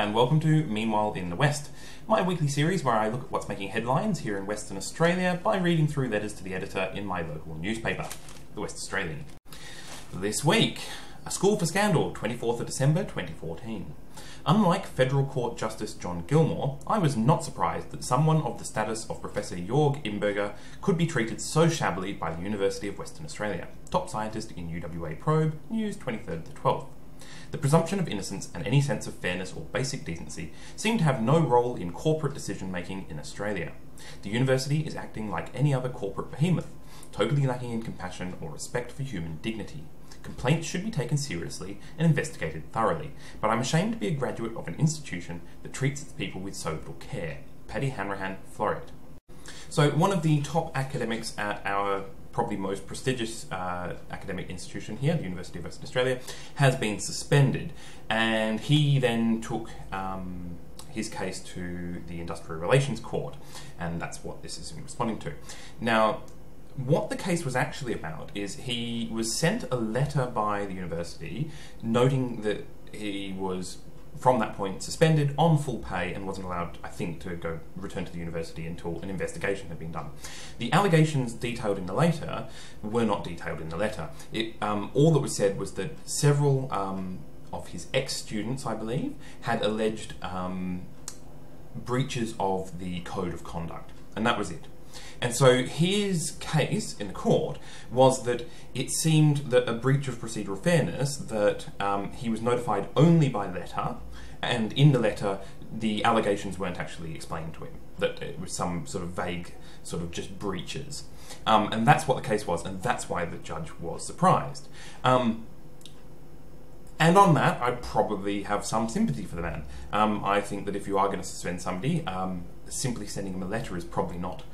and welcome to Meanwhile in the West, my weekly series where I look at what's making headlines here in Western Australia by reading through letters to the editor in my local newspaper, the West Australian. This week, a school for scandal, 24th of December 2014. Unlike Federal Court Justice John Gilmore, I was not surprised that someone of the status of Professor Jorg Imberger could be treated so shabbily by the University of Western Australia. Top scientist in UWA probe, News 23rd to 12th. The presumption of innocence and any sense of fairness or basic decency seem to have no role in corporate decision-making in Australia. The university is acting like any other corporate behemoth, totally lacking in compassion or respect for human dignity. Complaints should be taken seriously and investigated thoroughly, but I'm ashamed to be a graduate of an institution that treats its people with so little care. Paddy Hanrahan, Floret. So one of the top academics at our probably most prestigious academic institution here, the University of Western Australia, has been suspended, and he then took his case to the Industrial Relations Court, and that's what this is responding to. Now, what the case was actually about is he was sent a letter by the university noting that he was, from that point, suspended on full pay and wasn't allowed, I think, to return to the university until an investigation had been done. The allegations detailed in the letter were not detailed in the letter. All that was said was that several of his ex-students, I believe, had alleged breaches of the code of conduct, and that was it. And so his case in the court was that it seemed that a breach of procedural fairness, that he was notified only by letter, and in the letter the allegations weren't actually explained to him, that it was some sort of vague, sort of just breaches. And that's what the case was, and that's why the judge was surprised. And on that, I probably have some sympathy for the man. I think that if you are going to suspend somebody, simply sending him a letter is probably not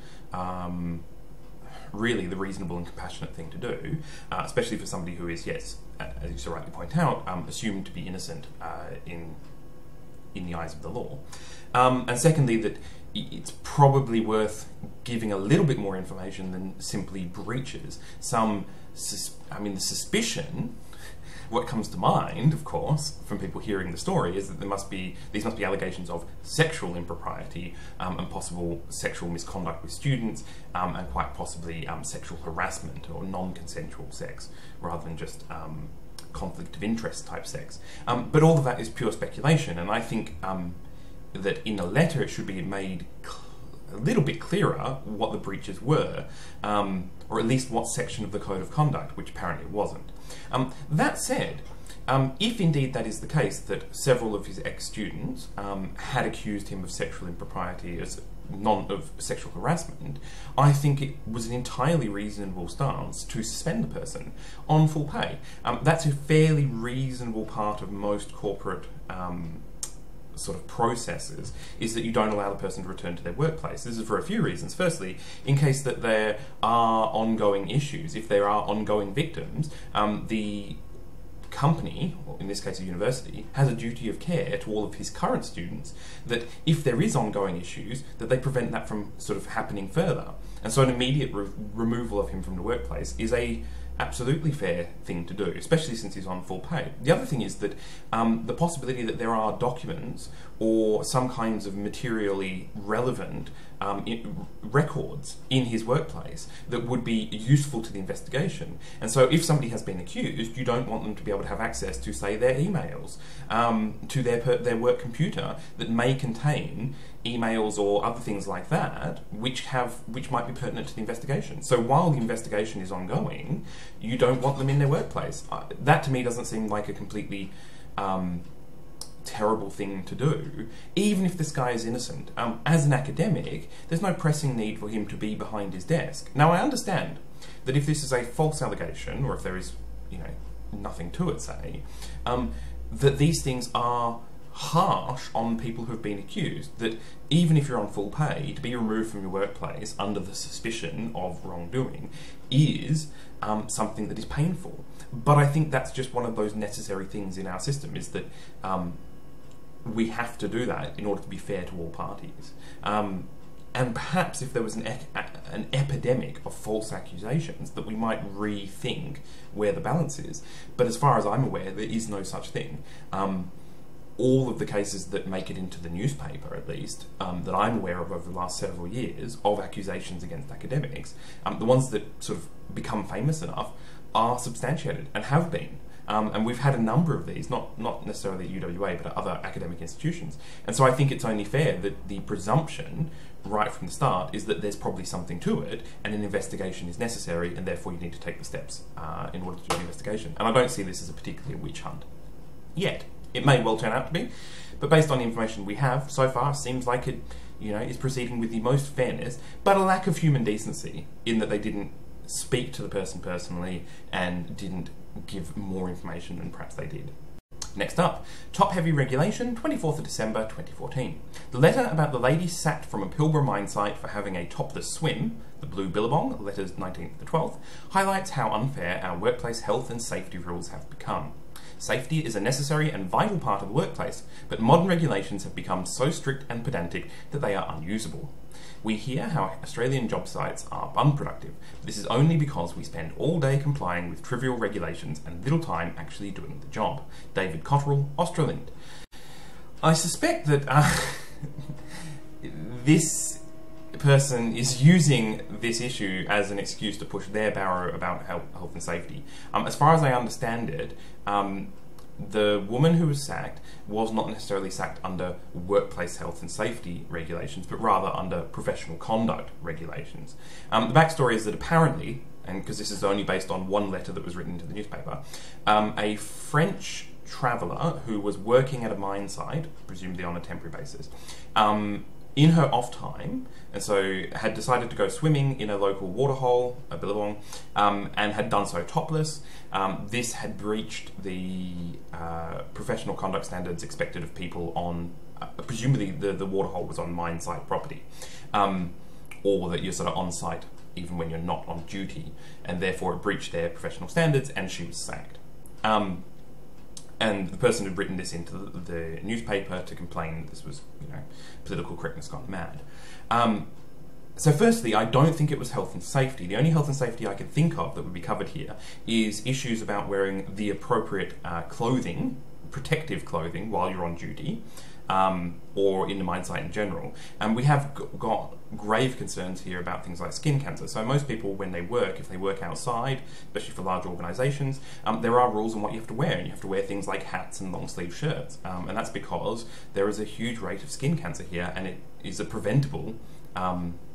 really the reasonable and compassionate thing to do, especially for somebody who is, yes, as you so rightly point out, assumed to be innocent in the eyes of the law. And secondly, that it's probably worth giving a little bit more information than simply breaches. The suspicion, what comes to mind, of course, from people hearing the story, is that these must be allegations of sexual impropriety and possible sexual misconduct with students, and quite possibly sexual harassment or non-consensual sex, rather than just conflict of interest type sex. But all of that is pure speculation, and I think that in a letter it should be made a little bit clearer what the breaches were, or at least what section of the code of conduct, which apparently it wasn't. That said, if indeed that is the case, that several of his ex-students had accused him of sexual impropriety of sexual harassment, I think it was an entirely reasonable stance to suspend the person on full pay. That's a fairly reasonable part of most corporate sort of processes, is that you don't allow the person to return to their workplace. This is for a few reasons. Firstly, in case that there are ongoing issues, if there are ongoing victims, the company, or in this case a university, has a duty of care to all of his current students, that if there is ongoing issues, that they prevent that from sort of happening further. And so an immediate removal of him from the workplace is a absolutely fair thing to do, especially since he's on full pay. The other thing is that the possibility that there are documents or some kinds of materially relevant records in his workplace that would be useful to the investigation. And so if somebody has been accused, you don't want them to be able to have access to, say, their emails, to their work computer that may contain emails or other things like that, which might be pertinent to the investigation. So while the investigation is ongoing, you don't want them in their workplace. That to me doesn't seem like a completely terrible thing to do, even if this guy is innocent. As an academic, there's no pressing need for him to be behind his desk. Now, I understand that if this is a false allegation, or if there is, nothing to it, say, that these things are harsh on people who have been accused, that even if you're on full pay, to be removed from your workplace under the suspicion of wrongdoing is something that is painful. But I think that's just one of those necessary things in our system, is that we have to do that in order to be fair to all parties. And perhaps if there was an epidemic of false accusations, that we might rethink where the balance is. But as far as I'm aware, there is no such thing. all of the cases that make it into the newspaper, at least, that I'm aware of over the last several years, of accusations against academics, the ones that sort of become famous enough, are substantiated and have been. And we've had a number of these, not necessarily at UWA, but at other academic institutions. And so I think it's only fair that the presumption, right from the start, is that there's probably something to it, and an investigation is necessary, and therefore you need to take the steps in order to do the investigation. And I don't see this as a particularly witch hunt. Yet. It may well turn out to be, but based on the information we have so far, seems like it, is proceeding with the most fairness, but a lack of human decency in that they didn't speak to the person personally and didn't give more information than perhaps they did. Next up, Top Heavy Regulation, 24th of December 2014. The letter about the lady sacked from a Pilbara mine site for having a topless swim, the Blue Billabong, letters 19th to 12th, highlights how unfair our workplace health and safety rules have become. Safety is a necessary and vital part of the workplace, but modern regulations have become so strict and pedantic that they are unusable. We hear how Australian job sites are unproductive, but this is only because we spend all day complying with trivial regulations and little time actually doing the job. David Cotterill, Australind. I suspect that this person is using this issue as an excuse to push their barrow about health and safety. As far as I understand it, the woman who was sacked was not necessarily sacked under workplace health and safety regulations, but rather under professional conduct regulations. The backstory is that apparently, and because this is only based on one letter that was written to the newspaper, a French traveller who was working at a mine site, presumably on a temporary basis, in her off time, and so had decided to go swimming in a local waterhole, a billabong, and had done so topless. This had breached the professional conduct standards expected of people on, presumably the waterhole was on mine site property, or that you're sort of on site even when you're not on duty, and therefore it breached their professional standards, and she was sacked. And the person had written this into the newspaper to complain that this was, political correctness gone mad. So firstly, I don't think it was health and safety. The only health and safety I can think of that would be covered here is issues about wearing the appropriate clothing, protective clothing, while you're on duty, or in the mine site in general. And we have got grave concerns here about things like skin cancer. So most people, when they work, if they work outside, especially for large organisations, there are rules on what you have to wear, and you have to wear things like hats and long sleeve shirts. And that's because there is a huge rate of skin cancer here, and it is a preventable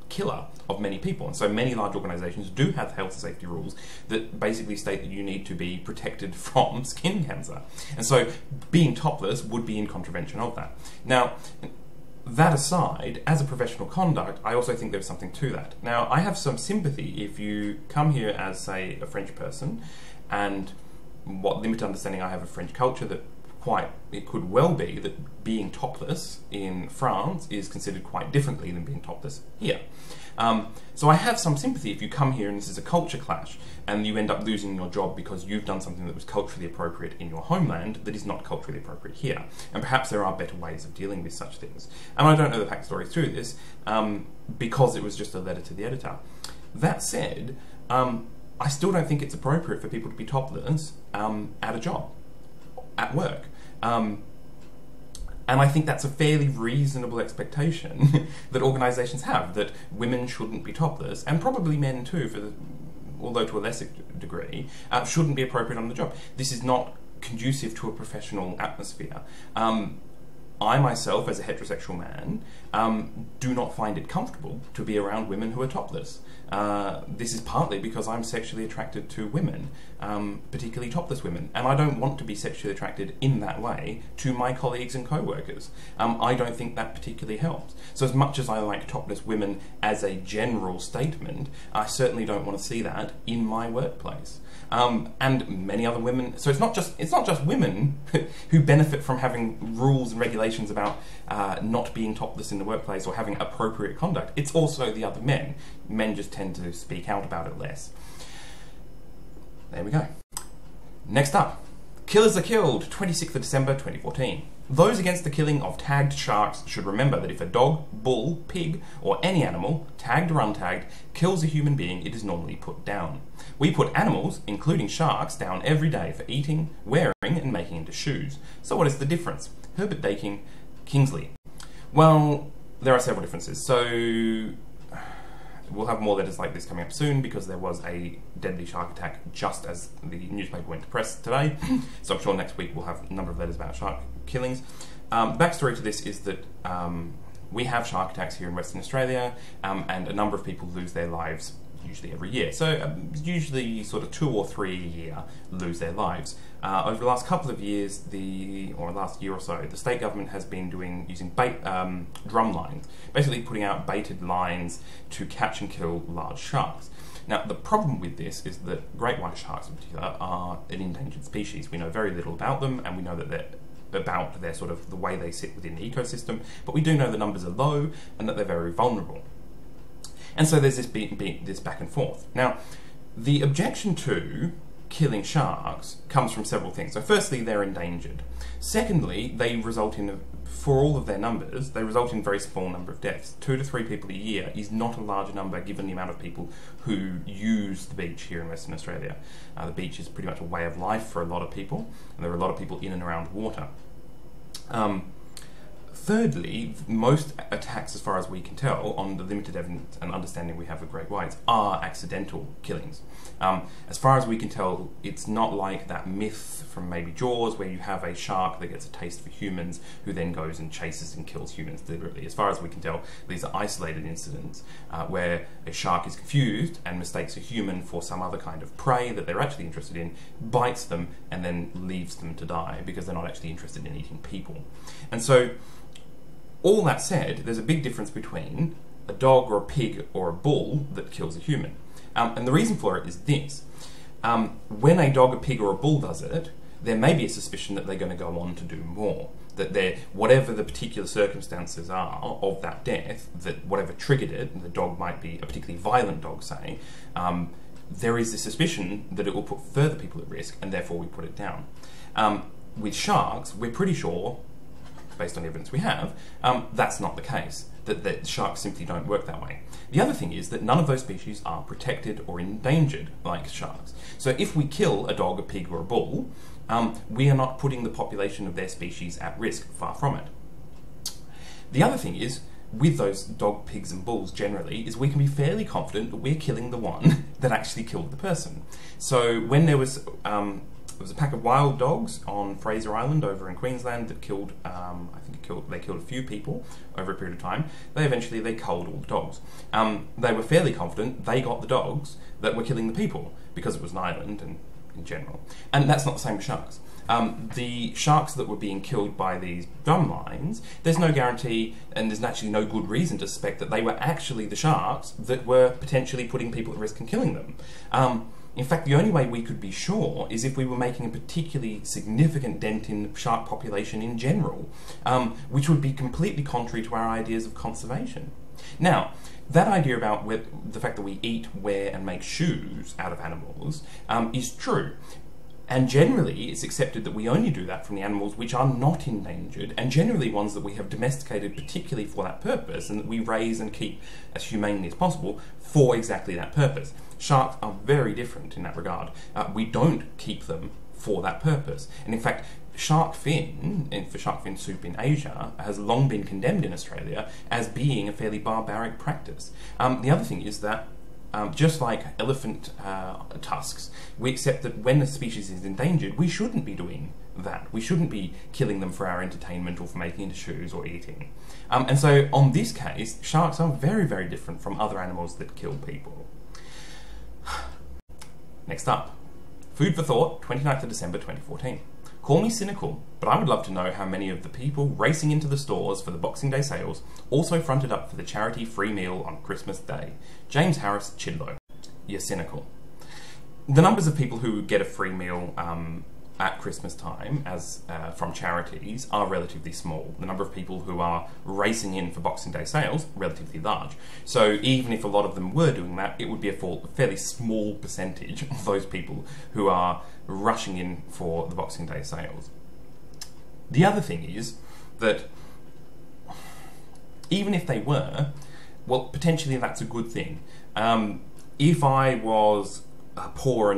killer of many people. And so many large organisations do have health and safety rules that basically state that you need to be protected from skin cancer. And so being topless would be in contravention of that. Now, that aside, as a professional conduct, I also think there's something to that. Now, I have some sympathy if you come here as, say, a French person, and what limited understanding I have of French culture, that it could well be that being topless in France is considered quite differently than being topless here. So I have some sympathy if you come here and this is a culture clash and you end up losing your job because you've done something that was culturally appropriate in your homeland that is not culturally appropriate here. And perhaps there are better ways of dealing with such things. And I don't know the backstory through this because it was just a letter to the editor. That said, I still don't think it's appropriate for people to be topless at a job, at work. And I think that's a fairly reasonable expectation that organisations have, that women shouldn't be topless, and probably men too, although to a lesser degree, shouldn't be appropriate on the job. This is not conducive to a professional atmosphere. I myself, as a heterosexual man, do not find it comfortable to be around women who are topless. This is partly because I'm sexually attracted to women, particularly topless women, and I don't want to be sexually attracted in that way to my colleagues and co-workers. I don't think that particularly helps. So as much as I like topless women as a general statement, I certainly don't want to see that in my workplace. And many other women, so it's not just women who benefit from having rules and regulations about not being topless in the workplace or having appropriate conduct. It's also the other men. Men just tend to speak out about it less. There we go. Next up, killers are killed, 26th of December 2014. Those against the killing of tagged sharks should remember that if a dog, bull, pig, or any animal, tagged or untagged, kills a human being, it is normally put down. We put animals, including sharks, down every day for eating, wearing, and and making into shoes. So what is the difference? Herbert Daking, Kingsley. Well, there are several differences. So we'll have more letters like this coming up soon because there was a deadly shark attack just as the newspaper went to press today. So I'm sure next week we'll have a number of letters about shark killings. Backstory to this is that we have shark attacks here in Western Australia, and a number of people lose their lives usually every year. So usually sort of 2 or 3 a year lose their lives. Over the last couple of years, or last year or so, the state government has been using drum lines, basically putting out baited lines to catch and kill large sharks. Now, the problem with this is that great white sharks in particular are an endangered species. We know very little about them, and we know that they're sort of the way they sit within the ecosystem, but we do know the numbers are low and that they're very vulnerable. And so there's this back and forth. Now, the objection to killing sharks comes from several things. So firstly, they're endangered. Secondly, for all of their numbers, they result in a very small number of deaths. 2 to 3 people a year is not a large number given the amount of people who use the beach here in Western Australia. The beach is pretty much a way of life for a lot of people, and there are a lot of people in and around water. Thirdly, most attacks, as far as we can tell, on the limited evidence and understanding we have of great whites, are accidental killings. As far as we can tell, it's not like that myth from maybe Jaws, where you have a shark that gets a taste for humans, who then goes and chases and kills humans deliberately. As far as we can tell, these are isolated incidents where a shark is confused and mistakes a human for some other kind of prey that they're actually interested in, bites them, and then leaves them to die because they're not actually interested in eating people. And so, all that said, there's a big difference between a dog or a pig or a bull that kills a human. And the reason for it is this. When a dog, a pig or a bull does it, there may be a suspicion that they're going to go on to do more. That whatever the particular circumstances are of that death, that whatever triggered it, and the dog might be a particularly violent dog, say, there is this suspicion that it will put further people at risk, and therefore we put it down. With sharks, we're pretty sure, based on the evidence we have, that's not the case, that sharks simply don't work that way. The other thing is that none of those species are protected or endangered like sharks. So if we kill a dog, a pig or a bull, we are not putting the population of their species at risk, far from it. The other thing is, with those dog, pigs and bulls generally, is we can be fairly confident that we're killing the one that actually killed the person. So when there was a pack of wild dogs on Fraser Island over in Queensland that killed, they killed a few people over a period of time. They culled all the dogs. They were fairly confident they got the dogs that were killing the people because it was an island and in general. And that's not the same with sharks. The sharks that were being killed by these drum lines, there's no guarantee and there's actually no good reason to suspect that they were actually the sharks that were potentially putting people at risk and killing them. In fact, the only way we could be sure is if we were making a particularly significant dent in the shark population in general, which would be completely contrary to our ideas of conservation. Now, that idea about the fact that we eat, wear and make shoes out of animals is true. And generally, it's accepted that we only do that from the animals which are not endangered, and generally ones that we have domesticated particularly for that purpose, and that we raise and keep as humanely as possible for exactly that purpose. Sharks are very different in that regard. We don't keep them for that purpose. And in fact, shark fin, for shark fin soup in Asia, has long been condemned in Australia as being a fairly barbaric practice. The other thing is that just like elephant tusks, we accept that when a species is endangered, we shouldn't be doing that. We shouldn't be killing them for our entertainment or for making into shoes or eating. And so on this case, sharks are very, very different from other animals that kill people. Next up, food for thought, 29th of December 2014. Call me cynical, but I would love to know how many of the people racing into the stores for the Boxing Day sales also fronted up for the charity free meal on Christmas Day. James Harris, Chidlow. You're cynical. The numbers of people who get a free meal at Christmas time from charities are relatively small. The number of people who are racing in for Boxing Day sales, relatively large. So even if a lot of them were doing that, it would be a fairly small percentage of those people who are rushing in for the Boxing Day sales. The other thing is that even if they were, well, potentially that's a good thing. If I was a poor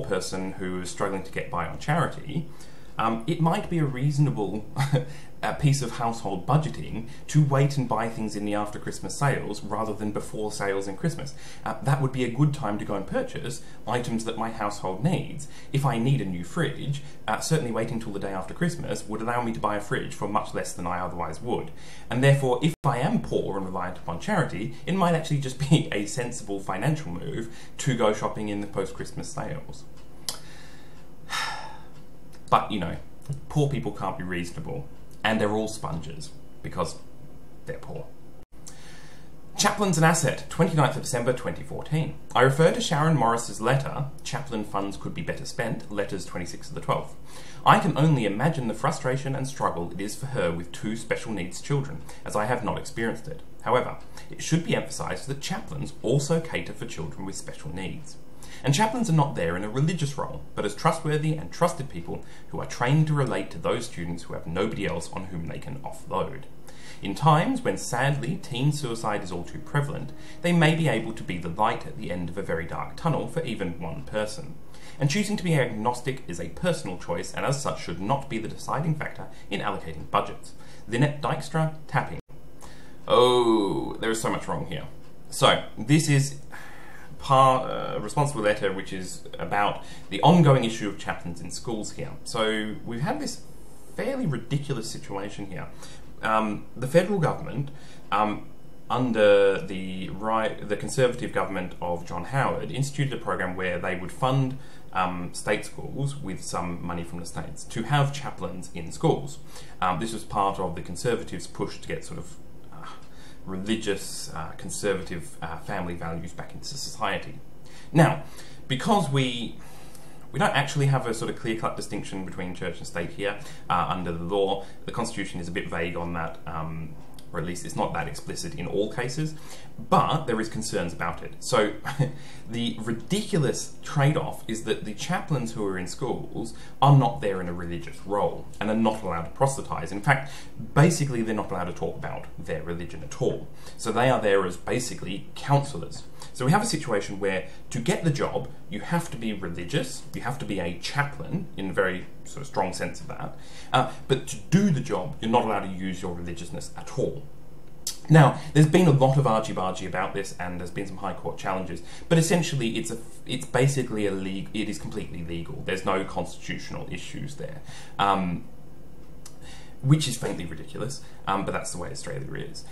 person who was struggling to get by on charity, it might be a reasonable piece of household budgeting to wait and buy things in the after Christmas sales rather than before sales in Christmas. That would be a good time to go and purchase items that my household needs. If I need a new fridge, certainly waiting till the day after Christmas would allow me to buy a fridge for much less than I otherwise would. And therefore, if I am poor and reliant upon charity, it might actually just be a sensible financial move to go shopping in the post-Christmas sales. But, you know, poor people can't be reasonable. And they're all sponges, because they're poor. Chaplain's an Asset, 29th of December 2014. I refer to Sharon Morris's letter, Chaplain Funds Could Be Better Spent, letters 26th of the 12th. I can only imagine the frustration and struggle it is for her with two special needs children, as I have not experienced it. However, it should be emphasised that chaplains also cater for children with special needs. And chaplains are not there in a religious role, but as trustworthy and trusted people who are trained to relate to those students who have nobody else on whom they can offload. In times when sadly teen suicide is all too prevalent, they may be able to be the light at the end of a very dark tunnel for even one person. And choosing to be agnostic is a personal choice and as such should not be the deciding factor in allocating budgets. Lynette Dykstra, Tapping. Oh, there is so much wrong here. So, this is responsible letter which is about the ongoing issue of chaplains in schools here. So we've had this fairly ridiculous situation here. The federal government, under the Conservative government of John Howard, instituted a program where they would fund state schools with some money from the states to have chaplains in schools. This was part of the Conservatives' push to get sort of religious, conservative family values back into society. Now, because we don't actually have a sort of clear-cut distinction between church and state here under the law, the Constitution is a bit vague on that, or at least it's not that explicit in all cases, but there is concerns about it. So the ridiculous trade-off is that the chaplains who are in schools are not there in a religious role and are not allowed to proselytise. In fact, basically they're not allowed to talk about their religion at all. So they are there as basically counsellors. So we have a situation where to get the job, you have to be religious, you have to be a chaplain in a very sort of strong sense of that, but to do the job, you're not allowed to use your religiousness at all. Now, there's been a lot of argy-bargy about this, and there's been some High Court challenges, but essentially it's basically it is completely legal. There's no constitutional issues there, which is faintly ridiculous, but that's the way Australia is.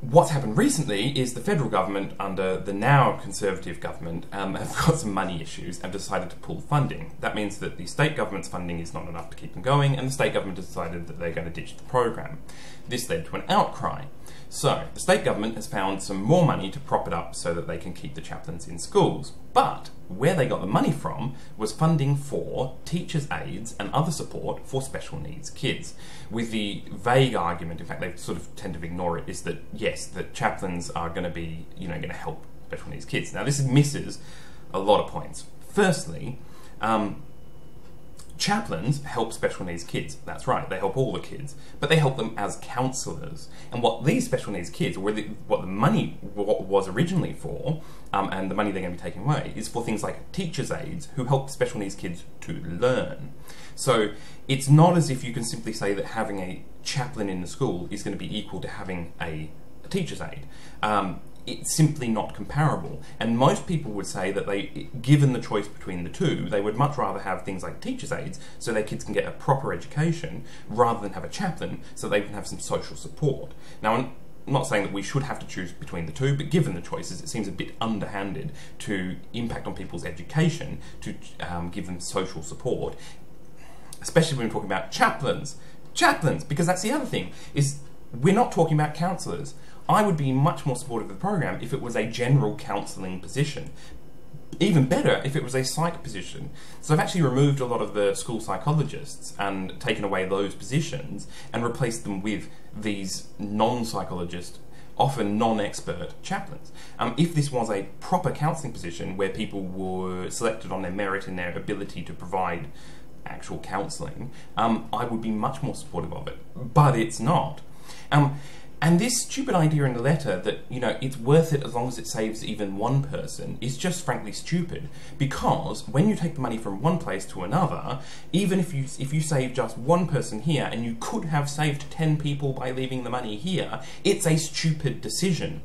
What's happened recently is the federal government, under the now Conservative government, have got some money issues and decided to pull funding. That means that the state government's funding is not enough to keep them going, and the state government has decided that they're going to ditch the program. This led to an outcry. So, the state government has found some more money to prop it up so that they can keep the chaplains in schools. But where they got the money from was funding for teachers' aides and other support for special needs kids. With the vague argument, in fact they sort of tend to ignore it, is that yes, the chaplains are going to be, going to help special needs kids. Now this misses a lot of points. Firstly, chaplains help special needs kids. That's right, they help all the kids, but they help them as counsellors. And what these special needs kids, or what the money was originally for, and the money they're going to be taking away, is for things like teachers' aides who help special needs kids to learn. So it's not as if you can simply say that having a chaplain in the school is going to be equal to having a teacher's aide. It's simply not comparable. And most people would say that given the choice between the two, they would much rather have things like teachers' aides so their kids can get a proper education rather than have a chaplain so they can have some social support. Now, I'm not saying that we should have to choose between the two, but given the choices, it seems a bit underhanded to impact on people's education to give them social support, especially when we're talking about chaplains. Chaplains, because that's the other thing, is we're not talking about counsellors. I would be much more supportive of the program if it was a general counselling position. Even better if it was a psych position. So I've actually removed a lot of the school psychologists and taken away those positions and replaced them with these non-psychologist, often non-expert chaplains. If this was a proper counselling position where people were selected on their merit and their ability to provide actual counselling, I would be much more supportive of it. But it's not. And this stupid idea in the letter that, you know, it's worth it as long as it saves even one person is just frankly stupid, because when you take the money from one place to another, even if you save just one person here and you could have saved 10 people by leaving the money here, it's a stupid decision.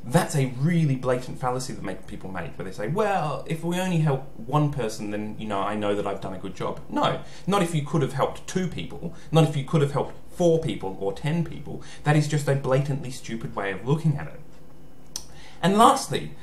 That's a really blatant fallacy that people make, where they say, well, if we only help one person, then, you know, I know that I've done a good job. No, not if you could have helped 2 people, not if you could have helped 4 people or 10 people. That is just a blatantly stupid way of looking at it. And lastly,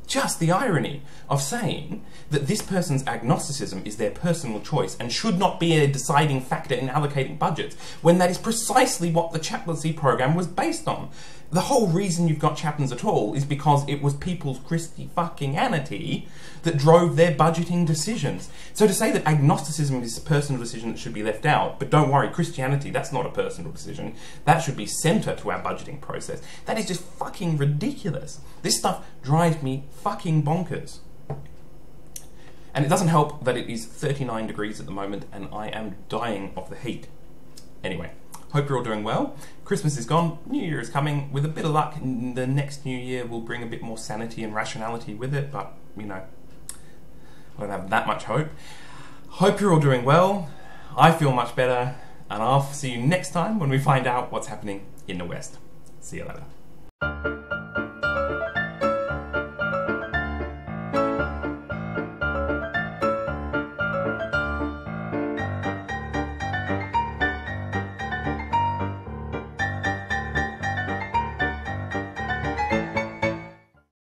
just the irony of saying that this person's agnosticism is their personal choice and should not be a deciding factor in allocating budgets, when that is precisely what the chaplaincy program was based on. The whole reason you've got chaplains at all is because it was people's Christy fucking-anity that drove their budgeting decisions. So to say that agnosticism is a personal decision that should be left out, but don't worry, Christianity, that's not a personal decision, that should be centre to our budgeting process, that is just fucking ridiculous. This stuff drives me fucking bonkers. And it doesn't help that it is 39 degrees at the moment and I am dying of the heat. Anyway, hope you're all doing well. Christmas is gone, New Year is coming. With a bit of luck, the next New Year will bring a bit more sanity and rationality with it, but, you know, I don't have that much hope. Hope you're all doing well. I feel much better, and I'll see you next time when we find out what's happening in the West. See you later.